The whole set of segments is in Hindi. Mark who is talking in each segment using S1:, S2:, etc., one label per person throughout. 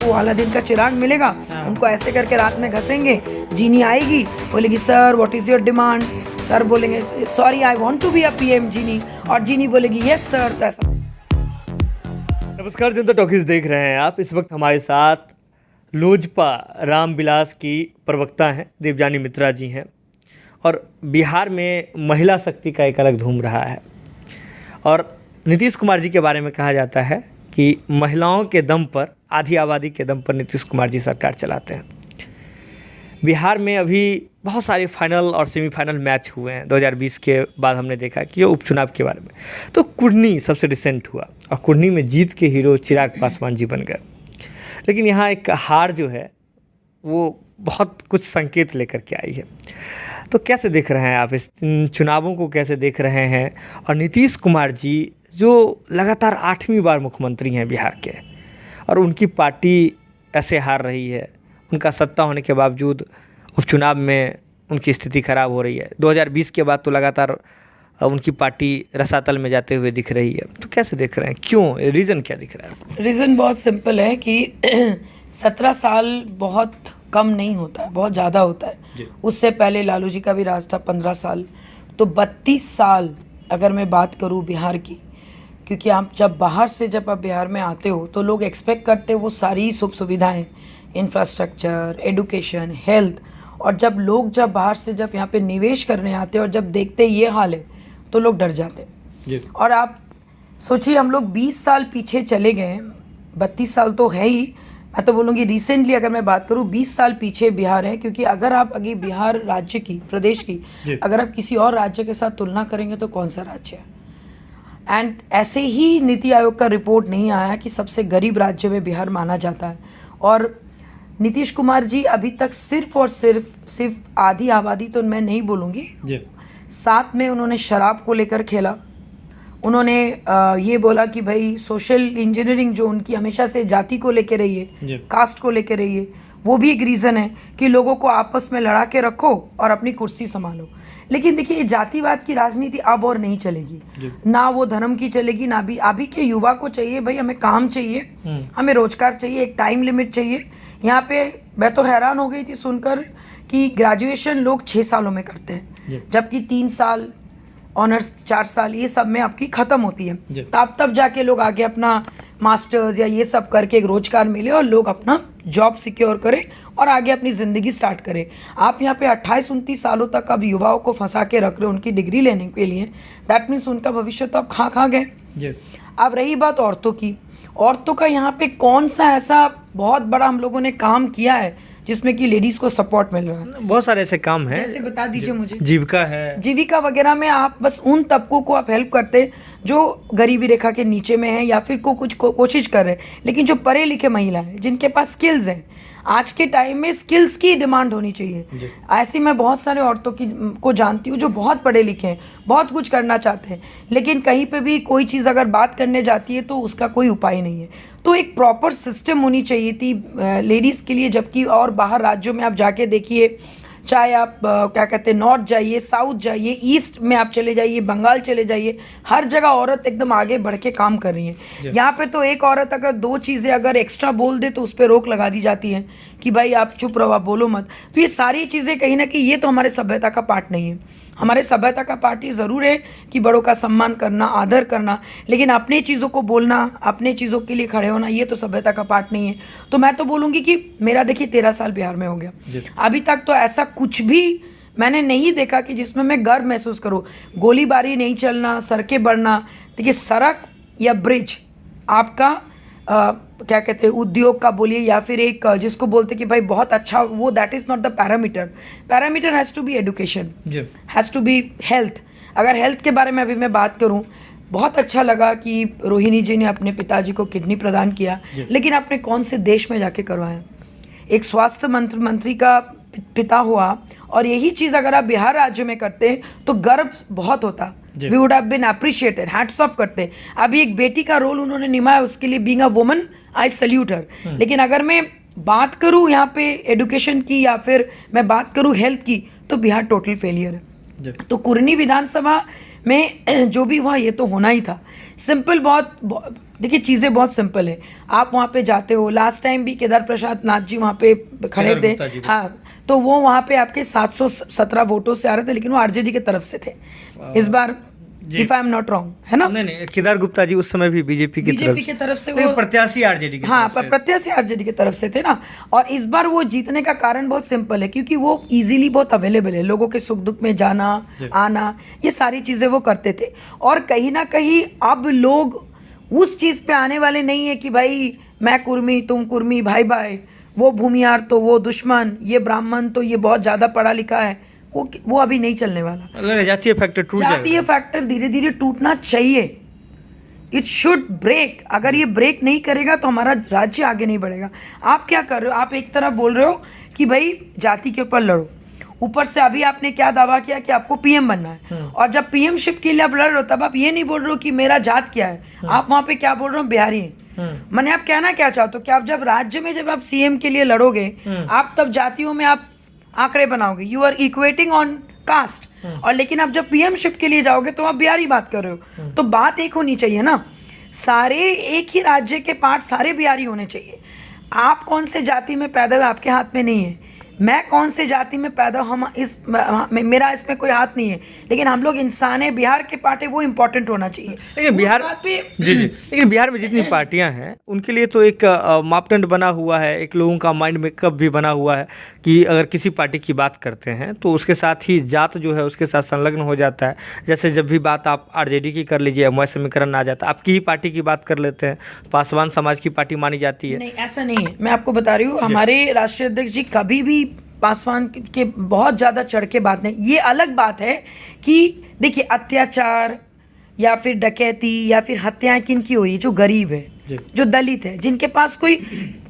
S1: वो अलादीन का चिराग मिलेगा, उनको ऐसे करके रात में घसेंगे, जीनी आएगी, बोलेगी sir what is your demand, sir बोलेंगे sorry I want to be a PM genie, और जीनी बोलेगी यस सर। तो ऐसा।
S2: नमस्कार, जनता टॉकीज देख रहे हैं आप। इस वक्त हमारे साथ लोजपा रामविलास की प्रवक्ता हैं देवजानी मित्रा जी हैं, और बिहार में महिला शक्ति का एक अलग धूम रहा है। और नीतीश कुमार जी के बारे में कहा जाता है कि महिलाओं के दम पर, आधी आबादी के दम पर नीतीश कुमार जी सरकार चलाते हैं। बिहार में अभी बहुत सारे फाइनल और सेमीफाइनल मैच हुए हैं। 2020 के बाद हमने देखा कि ये उपचुनाव के बारे में, तो कुर्नी सबसे रिसेंट हुआ और कुर्नी में जीत के हीरो चिराग पासवान जी बन गए। लेकिन यहाँ एक हार जो है वो बहुत कुछ संकेत लेकर के आई है। तो कैसे देख रहे हैं आप इस चुनावों को, कैसे देख रहे हैं? और नीतीश कुमार जी जो लगातार 8वीं बार मुख्यमंत्री हैं बिहार के, और उनकी पार्टी ऐसे हार रही है, उनका सत्ता होने के बावजूद उपचुनाव में उनकी स्थिति खराब हो रही है। 2020 के बाद तो लगातार उनकी पार्टी रसातल में जाते हुए दिख रही है। तो कैसे देख रहे हैं, क्यों, रीज़न क्या दिख रहा है आपको?
S1: रीज़न बहुत सिंपल है कि 17 साल बहुत कम नहीं होता है, बहुत ज़्यादा होता है। उससे पहले लालू जी का भी राज था 15 साल, तो 32 साल अगर मैं बात करूँ बिहार की, क्योंकि आप जब बाहर से जब आप बिहार में आते हो तो लोग एक्सपेक्ट करते हो वो सारी सुख सुविधाएं, इंफ्रास्ट्रक्चर, एडुकेशन, हेल्थ, और जब लोग जब बाहर से जब यहाँ पे निवेश करने आते हैं और जब देखते ये हाल है तो लोग डर जाते हैं। और आप सोचिए हम लोग 20 साल पीछे चले गए, 32 साल तो है ही, मैं तो बोलूँगी रिसेंटली अगर मैं बात करूँ 20 साल पीछे बिहार है। क्योंकि अगर आप अभी बिहार राज्य की, प्रदेश की अगर आप किसी और राज्य के साथ तुलना करेंगे तो कौन सा राज्य है? एंड ऐसे ही नीति आयोग का रिपोर्ट नहीं आया कि सबसे गरीब राज्य में बिहार माना जाता है। और नीतीश कुमार जी अभी तक सिर्फ और सिर्फ आधी आबादी तो मैं नहीं बोलूँगी, साथ में उन्होंने शराब को लेकर खेला। उन्होंने ये बोला कि भाई सोशल इंजीनियरिंग जो उनकी हमेशा से जाति को लेकर रही है, कास्ट को लेकर रही है, वो भी एक रीज़न है कि लोगों को आपस में लड़ा के रखो और अपनी कुर्सी संभालो। लेकिन देखिए, जातिवाद की राजनीति अब और नहीं चलेगी, ना वो धर्म की चलेगी, ना भी अभी के युवा को चाहिए भाई हमें काम चाहिए, हमें रोजगार चाहिए, एक टाइम लिमिट चाहिए। यहाँ पे मैं तो हैरान हो गई थी सुनकर कि ग्रेजुएशन लोग 6 सालों में करते हैं, जबकि 3 साल ऑनर्स, 4 साल ये सब में आपकी ख़त्म होती है। तब जाके लोग आगे अपना मास्टर्स या ये सब करके एक रोजगार मिले और लोग अपना जॉब सिक्योर करें और आगे अपनी ज़िंदगी स्टार्ट करें। आप यहाँ पे 28-29 सालों तक अब युवाओं को फंसा के रख रहे हो उनकी डिग्री लेने के लिए, दैट मीन्स उनका भविष्य तो अब खा गए। अब रही बात औरतों की, औरतों का यहाँ पे कौन सा ऐसा बहुत बड़ा हम लोगों ने काम किया है जिसमें कि लेडीज़ को सपोर्ट मिल रहा है?
S2: बहुत सारे ऐसे काम हैं,
S1: जैसे बता दीजिए मुझे।
S2: जीविका है,
S1: जीविका वगैरह में आप बस उन तबकों को आप हेल्प करते हैं जो गरीबी रेखा के नीचे में है या फिर कुछ कोशिश कर रहे हैं। लेकिन जो पढ़े लिखे महिला हैं जिनके पास स्किल्स हैं, आज के टाइम में स्किल्स की डिमांड होनी चाहिए। ऐसी मैं बहुत सारे औरतों को जानती हूँ जो बहुत पढ़े लिखे हैं, बहुत कुछ करना चाहते हैं, लेकिन कहीं पे भी कोई चीज़ अगर बात करने जाती है तो उसका कोई उपाय नहीं है। तो एक प्रॉपर सिस्टम होनी चाहिए थी लेडीज़ के लिए। जबकि और बाहर राज्यों में आप जाके देखिए, चाहे आप क्या कहते हैं नॉर्थ जाइए, साउथ जाइए, ईस्ट में आप चले जाइए, बंगाल चले जाइए, हर जगह औरत एकदम आगे बढ़ के काम कर रही है। यहाँ पे तो एक औरत अगर 2 चीज़ें अगर एक्स्ट्रा बोल दे तो उस पर रोक लगा दी जाती है कि भाई आप चुप रहो, आप बोलो मत। तो ये सारी चीज़ें कहीं ना कहीं ये तो हमारे सभ्यता का पार्ट नहीं है। हमारे सभ्यता का पार्ट ये ज़रूर है कि बड़ों का सम्मान करना, आदर करना, लेकिन अपने चीज़ों को बोलना, अपने चीज़ों के लिए खड़े होना, ये तो सभ्यता का पार्ट नहीं है। तो मैं तो बोलूँगी कि मेरा देखिए 13 साल बिहार में हो गया, अभी तक तो ऐसा कुछ भी मैंने नहीं देखा कि जिसमें मैं गर्व महसूस करूँ। गोलीबारी नहीं चलना, सड़कें बढ़ना। देखिए, सड़क या ब्रिज आपका क्या कहते हैं उद्योग का बोलिए या फिर एक जिसको बोलते कि भाई बहुत अच्छा, वो that is not the parameter has to be education, has to be health. अगर हेल्थ के बारे में अभी मैं बात करूं, बहुत अच्छा लगा कि रोहिणी जी ने अपने पिताजी को किडनी प्रदान किया, लेकिन आपने कौन से देश में जाके करवाया? एक स्वास्थ्य मंत्री का पिता हुआ और यही चीज़ अगर आप बिहार राज्य में करते तो गर्व बहुत होता। We would have been appreciated, hats off करते। अभी एक बेटी का रोल उन्होंने निभाया, उसके लिए being a woman I salute her. लेकिन अगर मैं बात करूँ यहाँ पे एडुकेशन की या फिर मैं बात करूँ हेल्थ की, तो बिहार टोटल फेलियर है। तो कुर्नी विधानसभा में जो भी हुआ ये तो होना ही था। सिंपल देखिए चीज़ें बहुत सिंपल है। आप वहाँ पे जाते हो, लास्ट टाइम भी केदार प्रसाद नाथ जी वहाँ पे खड़े थे, हाँ, तो वो वहाँ पे आपके 717 वोटों से आ रहे थे, लेकिन वो आरजेडी की तरफ से थे इस बार, if I am not wrong, है ना?
S2: नहीं, केदार गुप्ता जी उस समय भी बीजेपी की तरफ से वो प्रत्याशी आरजेडी के,
S1: हाँ, प्रत्याशी आरजेडी की तरफ से थे ना। और इस बार वो जीतने का कारण बहुत सिंपल है, क्योंकि वो इजीली बहुत अवेलेबल है, लोगों के सुख दुख में जाना आना, ये सारी चीज़ें वो करते थे। और कहीं ना कहीं अब लोग उस चीज़ पे आने वाले नहीं है कि भाई मैं कुर्मी तुम कुर्मी, भाई भाई, वो भूमियार तो वो दुश्मन, ये ब्राह्मण तो ये बहुत ज़्यादा पढ़ा लिखा है, वो अभी नहीं चलने वाला।
S2: जातीय फैक्टर टूट जाएगा।
S1: जातीय फैक्टर धीरे धीरे टूटना चाहिए, इट शुड ब्रेक। अगर ये ब्रेक नहीं करेगा तो हमारा राज्य आगे नहीं बढ़ेगा। आप क्या कर रहे हो? आप एक तरफ बोल रहे हो कि भाई जाति के ऊपर लड़ो, ऊपर से अभी आपने क्या दावा किया कि आपको पीएम बनना है, और जब पीएम शिप के लिए आप लड़ रहे हो तब आप ये नहीं बोल रहे हो कि मेरा जात क्या है, आप वहाँ पे क्या बोल रहे हो? बिहारी हैं। मैंने आप कहना क्या चाहते हो कि आप जब राज्य में जब आप सीएम के लिए लड़ोगे, आप तब जातियों में आप आंकड़े बनाओगे, you are equating on caste, और लेकिन आप जब पीएमशिप के लिए जाओगे तो आप बिहारी बात कर रहे हो। तो बात एक होनी चाहिए ना, सारे एक ही राज्य के पार्ट सारे बिहारी होने चाहिए। आप कौन से जाति में पैदा हुए आपके हाथ में नहीं है, मैं कौन से जाति में पैदा मेरा इसमें कोई हाथ नहीं है, लेकिन हम लोग इंसान है, बिहार के पार्ट है, वो इम्पोर्टेंट होना चाहिए।
S2: लेकिन बिहार जी लेकिन बिहार में जितनी पार्टियां हैं उनके लिए तो एक मापदंड बना हुआ है, एक लोगों का माइंड मेकअप भी बना हुआ है कि अगर किसी पार्टी की बात करते हैं तो उसके साथ ही जात जो है उसके साथ संलग्न हो जाता है। जैसे जब भी बात आप आरजेडी की कर लीजिए, एमवाई समीकरण आ जाता है, आपकी ही पार्टी की बात कर लेते हैं, पासवान समाज की पार्टी मानी जाती है।
S1: नहीं, ऐसा नहीं है, मैं आपको बता रही हूँ, हमारे राष्ट्रीय अध्यक्ष जी कभी भी पासवान के बहुत ज़्यादा चढ़ के बात नहीं। ये अलग बात है कि देखिए अत्याचार या फिर डकैती या फिर हत्याएं किनकी हुई? जो गरीब है, जो दलित है, जिनके पास कोई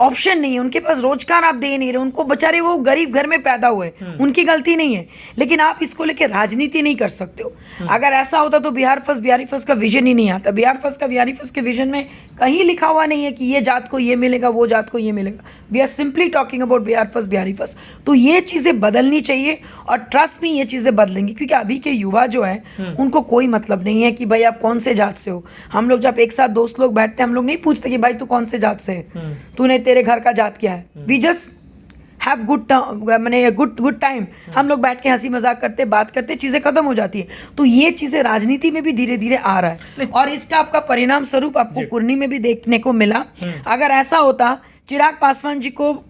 S1: ऑप्शन नहीं है, उनके पास रोजगार आप दे नहीं रहे, उनको बेचारे वो गरीब घर में पैदा हुए, उनकी गलती नहीं है, लेकिन आप इसको लेके राजनीति नहीं कर सकते हो। अगर ऐसा होता तो बिहार फर्स्ट बिहारी फर्स्ट का विजन ही नहीं आता। बिहार फर्स्ट का बिहारी फर्स्ट के विजन में कहीं लिखा हुआ नहीं है कि ये जात को ये मिलेगा, वो जात को ये मिलेगा। We are simply talking about Bihar first Bihari first. तो ये चीज़ें बदलनी चाहिए, और ट्रस्ट में ये चीज़ें बदलेंगी, क्योंकि अभी के युवा जो है उनको कोई मतलब नहीं है कि भाई आप कौन से जात से हो। हम लोग जब एक साथ दोस्त लोग बैठते हैं, हम लोग नहीं पूछते कि भाई तू कौन से जात से है, तूने तेरे घर का जात क्या है। We just have good time. हम लोग बैठ के हंसी मजाक करते, बात करते, चीज़ें खत्म हो जाती है। तो ये चीज़ें राजनीति में भी धीरे धीरे आ रहा है, और इसका आपका परिणाम स्वरूप आपको कुर्नी में भी देखने को मिला। अगर ऐसा होता, चिराग पासवान जी को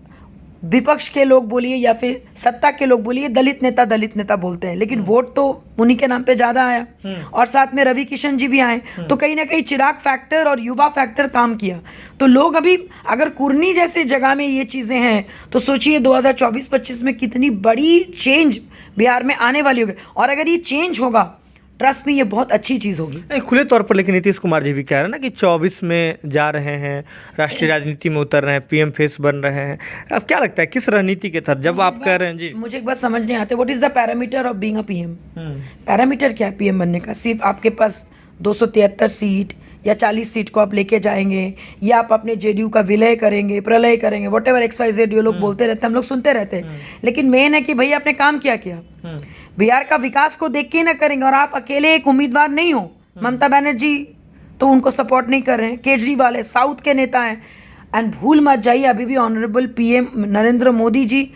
S1: विपक्ष के लोग बोलिए या फिर सत्ता के लोग बोलिए दलित नेता बोलते हैं, लेकिन वोट तो उन्हीं के नाम पे ज़्यादा आया, और साथ में रवि किशन जी भी आए, तो कहीं ना कहीं चिराग फैक्टर और युवा फैक्टर काम किया। तो लोग अभी अगर कुर्नी जैसे जगह में ये चीज़ें हैं तो सोचिए 2024-25 में कितनी बड़ी चेंज बिहार में आने वाली होगी। और अगर ये चेंज होगा, ट्रस्ट में ये बहुत अच्छी चीज़ होगी।
S2: नहीं, खुले तौर पर लेकिन नीतीश कुमार जी भी कह रहे हैं ना कि 24 में जा रहे हैं, राष्ट्रीय राजनीति में उतर रहे हैं, पीएम फेस बन रहे हैं। अब क्या लगता है किस रणनीति के तहत जब आप कह रहे हैं? जी, मुझे
S1: एक बात समझ नहीं आते, what is the parameter of being a PM? Parameter क्या है पीएम बनने का? सिर्फ आपके पास 273 सीट या 40 सीट को आप लेके जाएंगे, या आप अपने जेडीयू का विलय करेंगे, प्रलय करेंगे, वट एवर XYZ ये लोग बोलते रहते हैं, हम लोग सुनते रहते हैं, लेकिन मेन है कि भैया आपने काम क्या किया। बिहार का विकास को देख के ना करेंगे, और आप अकेले एक उम्मीदवार नहीं हो। ममता बनर्जी तो उनको सपोर्ट नहीं कर रहे हैं, केजरीवाल है, साउथ के नेता हैं, एंड भूल मत जाइए अभी भी ऑनरेबल पीएम नरेंद्र मोदी जी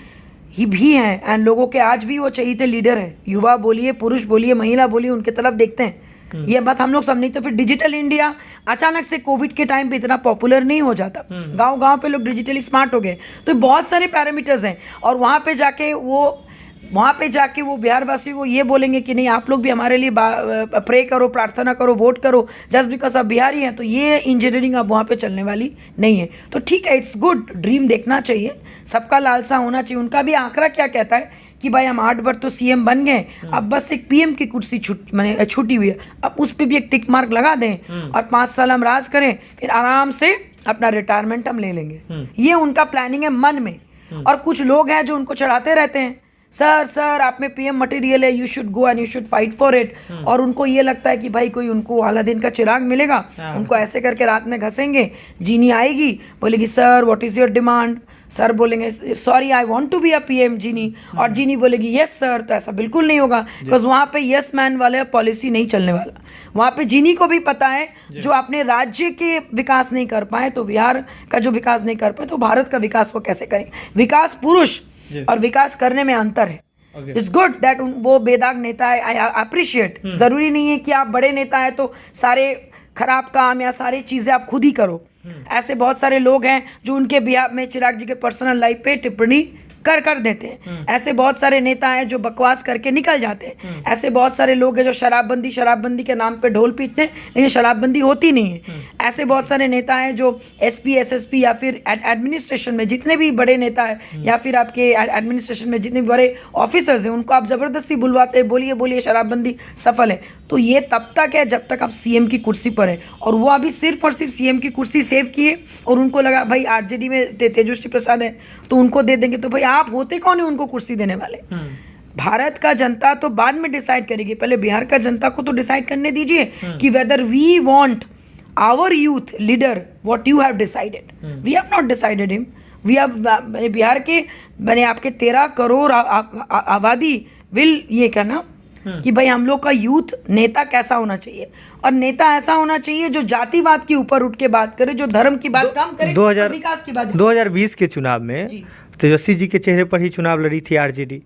S1: ही भी हैं, एंड लोगों के आज भी वो चाहिए लीडर है। युवा बोलिए, पुरुष बोलिए, महिला बोलिए, उनके तरफ देखते हैं। ये बात हम लोग सब नहीं तो फिर डिजिटल इंडिया अचानक से कोविड के टाइम पे इतना पॉपुलर नहीं हो जाता। गांव-गांव पे लोग डिजिटली स्मार्ट हो गए। तो बहुत सारे पैरामीटर्स हैं, और वहाँ पे जाके वो बिहार वासी को ये बोलेंगे कि नहीं आप लोग भी हमारे लिए प्रे करो, प्रार्थना करो, वोट करो, जस्ट बिकॉज आप बिहारी हैं। तो ये इंजीनियरिंग अब वहाँ पे चलने वाली नहीं है। तो ठीक है, इट्स गुड, ड्रीम देखना चाहिए, सबका लालसा होना चाहिए। उनका भी आंकड़ा क्या कहता है कि भाई हम 8 बार तो सीएम बन गए, अब बस एक पीएम की कुर्सी छूटी हुई है, अब उस पर भी एक टिक मार्क लगा दें और 5 साल हम राज करें, फिर आराम से अपना रिटायरमेंट हम ले लेंगे। ये उनका प्लानिंग है मन में। और कुछ लोग हैं जो उनको चढ़ाते रहते हैं सर सर आप में पीएम मटेरियल है, you should go and you should fight for it. और उनको ये लगता है कि भाई कोई उनको अलादीन का चिराग मिलेगा, उनको ऐसे करके रात में घसेंगे, जीनी आएगी, बोलेगी sir what is your demand, sir बोलेंगे sorry I want to be a PM genie, और जीनी बोलेगी यस सर। तो ऐसा बिल्कुल नहीं होगा, बिकॉज वहाँ पे यस मैन वाले पॉलिसी नहीं चलने वाला। वहाँ पे जीनी को भी पता है जो अपने राज्य के विकास नहीं कर पाए, तो बिहार का जो विकास नहीं कर पाए, तो भारत का विकास वो कैसे करेंगे। विकास पुरुष और विकास करने में अंतर है। इट्स गुड दैट वो बेदाग नेता है, आई अप्रिशिएट। जरूरी नहीं है कि आप बड़े नेता है तो सारे खराब काम या सारी चीजें आप खुद ही करो। ऐसे बहुत सारे लोग हैं जो उनके बिहार में चिराग जी के पर्सनल लाइफ पे टिप्पणी कर देते हैं। ऐसे बहुत सारे नेता हैं जो बकवास करके निकल जाते हैं। ऐसे बहुत सारे लोग हैं जो शराबबंदी के नाम पे ढोल पीटते हैं, लेकिन शराबबंदी होती नहीं है। ऐसे बहुत सारे नेता हैं जो एसपी एसएसपी या फिर एडमिनिस्ट्रेशन में जितने भी बड़े नेता हैं या फिर आपके एडमिनिस्ट्रेशन में जितने भी बड़े ऑफिसर्स हैं, उनको आप ज़बरदस्ती बुलवाते हैं, बोलिए बोलिए शराबबंदी सफल है। तो ये तब तक है जब तक आप सीएम की कुर्सी पर है। और वो अभी सिर्फ और सिर्फ सीएम की कुर्सी सेव किए और उनको लगा भाई आरजेडी में तेजस्वी प्रसाद है तो उनको दे देंगे। तो भाई आप होते कौन है उनको कुर्सी देने वाले? भारत का जनता तो बाद में डिसाइड करेगी, पहले बिहार का जनता को तो डिसाइड करने दीजिए कि whether we want our youth leader what you have decided. We have not decided him. We have Bihar के मैंने आपके 13 करोड़ आबादी विल ये कहना कि भाई हम लोग का यूथ नेता कैसा होना चाहिए, और नेता ऐसा होना चाहिए जो जातिवाद के ऊपर उठ के बात करे, जो धर्म की बात कम करे, विकास की बात।
S2: 2020 के चुनाव में तेजस्वी जी के चेहरे पर ही चुनाव लड़ी थी आरजेडी,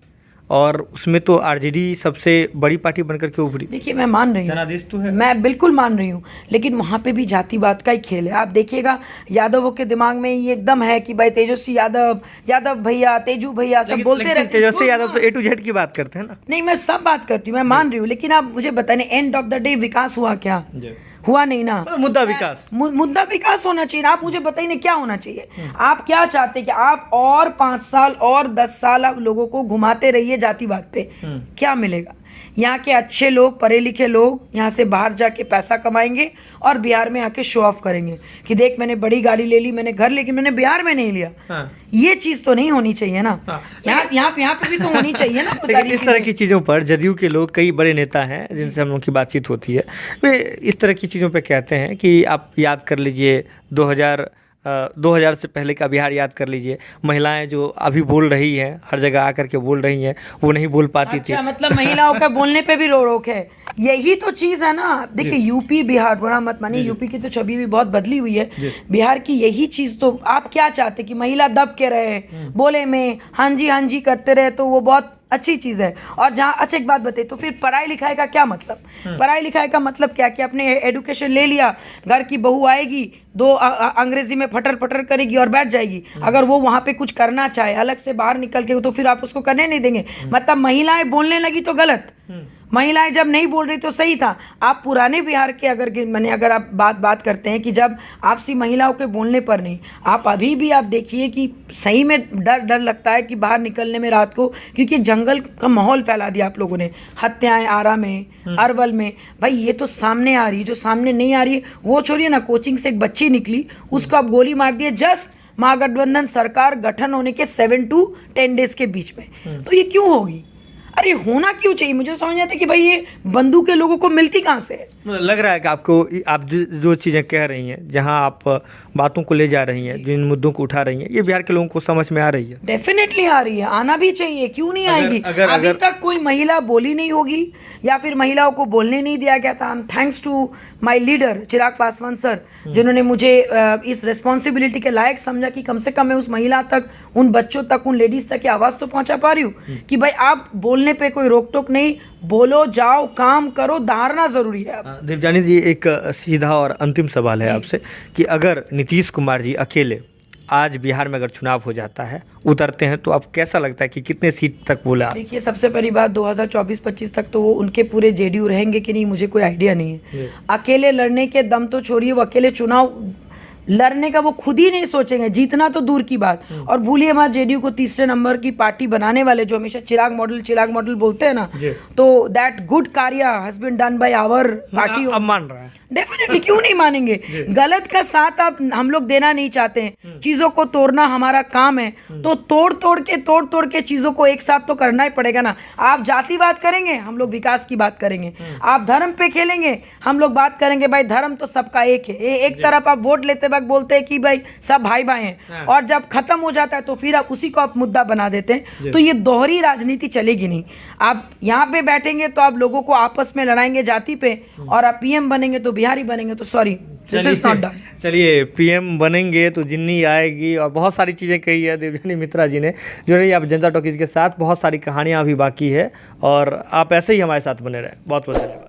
S2: और उसमें तो आरजेडी सबसे बड़ी पार्टी बनकर के उभरी।
S1: देखिए मैं मान रही हूँ,
S2: जनादेश तो है,
S1: मैं बिल्कुल मान रही हूँ, लेकिन वहाँ पे भी जातिवाद का ही खेल है। आप देखिएगा यादवों के दिमाग में ये एकदम है कि भाई तेजस्वी यादव भैया, तेजू भैया सब बोलते रहते।
S2: तेजस्वी यादव तो ए टू जेड की बात करते हैं ना।
S1: नहीं मैं सब बात करती हूँ, मैं मान रही हूँ, लेकिन आप मुझे बताने एंड ऑफ द डे विकास हुआ क्या? हुआ नहीं ना।
S2: मुद्दा विकास,
S1: मुद्दा विकास होना चाहिए। आप मुझे बताइए ना क्या होना चाहिए? आप क्या चाहते हैं कि आप और 5 साल और 10 साल आप लोगों को घुमाते रहिए जातिवाद पे? क्या मिलेगा? यहाँ के अच्छे लोग, पढ़े लिखे लोग यहाँ से बाहर जाके पैसा कमाएंगे और बिहार में आके शो ऑफ करेंगे कि देख मैंने बड़ी गाड़ी ले ली, मैंने घर, लेकिन मैंने बिहार में नहीं लिया। ये चीज तो नहीं होनी चाहिए ना। यहाँ पे भी तो होनी चाहिए ना।
S2: लेकिन इस तरह की चीज़ों पर जदयू के लोग, कई बड़े नेता हैं जिनसे हम लोग की बातचीत होती है, वे इस तरह की चीज़ों पर कहते हैं कि आप याद कर लीजिए 2000 से पहले का बिहार याद कर लीजिए। महिलाएं जो अभी बोल रही हैं, हर जगह आकर के बोल रही हैं, वो नहीं बोल पाती थी।
S1: मतलब महिलाओं का बोलने पे भी रोक है। यही तो चीज़ है ना। देखिए यूपी बिहार, बुरा मत मानिए, यूपी की तो छवि भी बहुत बदली हुई है। बिहार की यही चीज़ तो आप क्या चाहते कि महिला दब के रहे, बोले में हाँ जी करते रहे, तो वो बहुत अच्छी चीज़ है। और जहाँ अच्छा एक बात बताइए, तो फिर पढ़ाई लिखाई का क्या मतलब? पढ़ाई लिखाई का मतलब क्या कि अपने एडुकेशन ले लिया, घर की बहू आएगी, 2 अंग्रेजी में फटर करेगी और बैठ जाएगी। अगर वो वहाँ पे कुछ करना चाहे अलग से बाहर निकल के, तो फिर आप उसको करने नहीं देंगे। मतलब महिलाएं बोलने लगी तो गलत, महिलाएं जब नहीं बोल रही तो सही था। आप पुराने बिहार के अगर आप बात करते हैं कि जब आपसी महिलाओं के बोलने पर नहीं, आप अभी भी आप देखिए कि सही में डर लगता है कि बाहर निकलने में रात को, क्योंकि जंगल का माहौल फैला दिया आप लोगों ने। हत्याएं आरा में, अरवल में, भाई ये तो सामने आ रही है। जो सामने नहीं आ रही है वो छोड़िए ना, कोचिंग से एक बच्ची निकली, उसको आप गोली मार दिए जस्ट महागठबंधन सरकार गठन होने के 7 to 10 डेज के बीच में। तो ये क्यों होगी? अरे होना क्यों चाहिए? मुझे समझ नहीं आता कि भाई ये बंदूकें लोगों को मिलती कहाँ से है।
S2: लग रहा है कि आप जो चीज़ें कह रही हैं, जहां आप बातों को ले जा रही हैं, जिन मुद्दों को उठा रही हैं, ये बिहार के लोगों को समझ में आ रही है।
S1: डेफिनेटली आ रही है, आना भी चाहिए, क्यों नहीं आएगी? अभी तक कोई महिला बोली नहीं होगी या फिर महिलाओं को बोलने नहीं दिया गया था। Thanks to my leader Chirag Paswan sir, जिन्होंने मुझे इस रिस्पॉन्सिबिलिटी के लायक समझा कि कम से कम मैं उस महिला तक, उन बच्चों तक, उन लेडीज तक की आवाज़ तो पहुँचा पा रही हूँ कि भाई आप बोलने पे कोई रोक टोक नहीं, बोलो, जाओ, काम करो, धारना जरूरी है।
S2: देवजानी जी, एक सीधा और अंतिम सवाल है आपसे कि अगर नीतीश कुमार जी अकेले आज बिहार में अगर चुनाव हो जाता है, उतरते हैं, तो आप कैसा लगता है कि कितने सीट तक बोला?
S1: देखिए सबसे पहली बात 2024-25 तक तो वो उनके पूरे जेडीयू रहेंगे कि नहीं, मुझे कोई आइडिया नहीं है। अकेले लड़ने के दम तो छोड़िए, वो अकेले चुनाव लड़ने का वो खुद ही नहीं सोचेंगे, जीतना तो दूर की बात। और भूलिए मत, जेडीयू को तीसरे नंबर की पार्टी बनाने वाले जो हमेशा चिराग मॉडल बोलते हैं ना, तो दैट गुड कार्य has been done by our party.
S2: अब मान रहा है
S1: डेफिनेटली, क्यों नहीं मानेंगे। गलत का साथ आप हम लोग देना नहीं चाहते हैं, चीजों को तोड़ना हमारा काम है, तो तोड़ के चीजों को एक साथ तो करना ही पड़ेगा ना। आप जातिवाद करेंगे, हम लोग विकास की बात करेंगे। आप धर्म पे खेलेंगे, हम लोग बात करेंगे भाई धर्म तो सबका एक है। एक तरफ आप वोट लेते वक्त बोलते हैं कि भाई सब भाई भाई हैं, और जब खत्म हो जाता है तो फिर आप उसी को आप मुद्दा बना देते हैं। तो ये दोहरी राजनीति चलेगी नहीं। आप यहाँ पे बैठेंगे तो आप लोगों को आपस में लड़ाएंगे जाति पे, और आप पीएम बनेंगे तो बिहारी बनेंगे, तो sorry, this is not done.
S2: चलिए, पीएम बनेंगे तो जिन्नी आएगी, और बहुत सारी चीज़ें कही है देवयानी मित्रा जी ने। जो रही आप जनता टॉकीज के साथ, बहुत सारी कहानियाँ अभी बाकी है, और आप ऐसे ही हमारे साथ बने रहें। बहुत बहुत धन्यवाद।